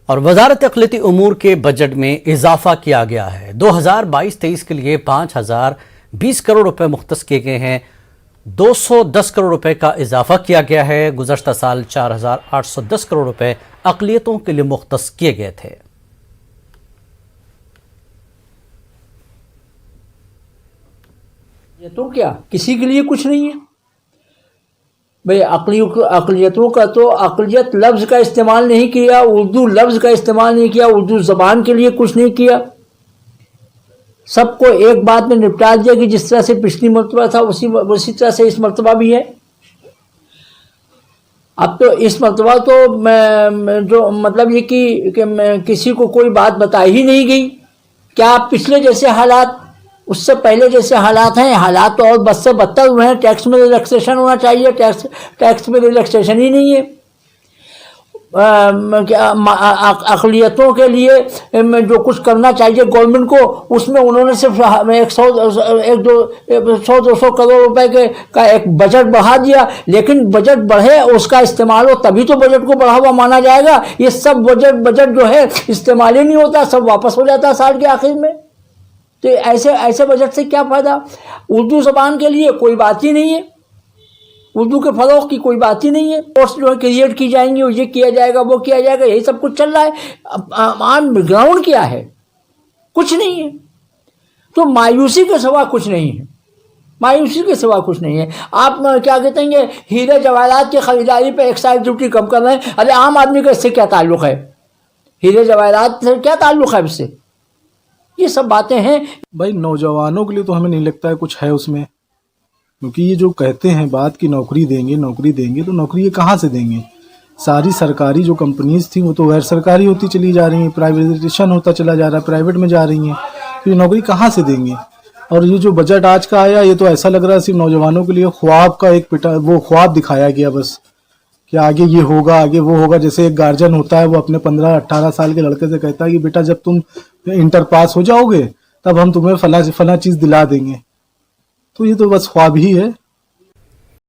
اور وزارت اقلیتی امور کے بجٹ میں اضافہ کیا گیا ہے۔ 2022-23 کے لیے 5020 کروڑ روپے مختص کیے گئے ہیں۔ 210 کروڑ روپے کا اضافہ کیا گیا ہے۔ گزشتہ سال 4810 کروڑ روپے اقلیتوں کے لیے مختص کیے گئے تھے۔ یہ تو کیا کسی کے لیے کچھ نہیں ہے بھئی، اقلیتوں کا تو اقلیت لفظ کا استعمال نہیں کیا، اردو لفظ کا استعمال نہیں کیا، اردو زبان کے لیے کچھ نہیں کیا، سب کو ایک بات میں نپٹا دیا کہ جس طرح سے پچھلی مرتبہ تھا اسی طرح سے اس مرتبہ بھی ہے۔ اب تو اس مرتبہ تو جو مطلب یہ کہ کسی کو کوئی بات بتائی ہی نہیں گئی۔ کیا پچھلے جیسے حالات، اس سے پہلے جیسے حالات ہیں، حالات تو اور بد سے بدتر ہوئے ہیں۔ ٹیکس میں ریلیکسیشن ہونا چاہیے، ٹیکس میں ریلیکسیشن ہی نہیں ہے۔ اقلیتوں کے لیے جو کچھ کرنا چاہیے گورنمنٹ کو، اس میں انہوں نے صرف 100-200 کروڑ روپے کا ایک بجٹ بڑھا دیا، لیکن بجٹ بڑھے اس کا استعمال ہو تبھی تو بجٹ کو بڑھا ہوا مانا جائے گا۔ یہ سب بجٹ جو ہے استعمال ہی نہیں ہوتا، سب واپس ہو جاتا ہے سال کے آخر میں۔ تو ایسے بجٹ سے کیا فائدہ؟ اردو زبان کے لیے کوئی بات ہی نہیں ہے، اردو کے فروغ کی کوئی بات ہی نہیں ہے۔ کورس جو ہے کریٹ کی جائیں گی، یہ کیا جائے گا، وہ کیا جائے گا، یہی سب کچھ چل رہا ہے۔ آن گراؤنڈ کیا ہے؟ کچھ نہیں ہے۔ تو مایوسی کے سوا کچھ نہیں ہے، مایوسی کے سوا کچھ نہیں ہے۔ آپ کیا کہتے ہیں، ہیرے جواہرات کی خریداری پہ ایکسائز ڈیوٹی کم کر رہے ہیں۔ ارے عام آدمی کا اس سے کیا تعلق ہے؟ ہیرے جواہرات سے کیا تعلق ہے اس سے؟ یہ سب باتیں ہیں بھائی۔ نوجوانوں کے لیے تو ہمیں نہیں لگتا ہے کچھ ہے اس میں، کیونکہ یہ جو کہتے ہیں بات کی نوکری دیں گے تو نوکری یہ کہاں سے دیں گے؟ ساری سرکاری جو کمپنیز تھیں وہ تو غیر سرکاری ہوتی چلی جا رہی ہیں، پرائیویٹائزیشن ہوتا چلا جا رہا ہے، پرائیویٹ میں جا رہی ہیں، تو یہ نوکری کہاں سے دیں گے؟ اور یہ جو بجٹ آج کا آیا، یہ تو ایسا لگ رہا ہے صرف نوجوانوں کے لیے خواب کا ایک وہ خواب دکھایا گیا بس، کہ آگے یہ ہوگا، آگے وہ ہوگا۔ جیسے ایک گارجن ہوتا ہے، وہ اپنے 15-18 سال کے لڑکے سے کہتا ہے کہ بیٹا جب تم انٹر پاس ہو جاؤ گے تب ہم تمہیں فلاں چیز دلا دیں گے۔ تو یہ تو بس خواب ہی ہے۔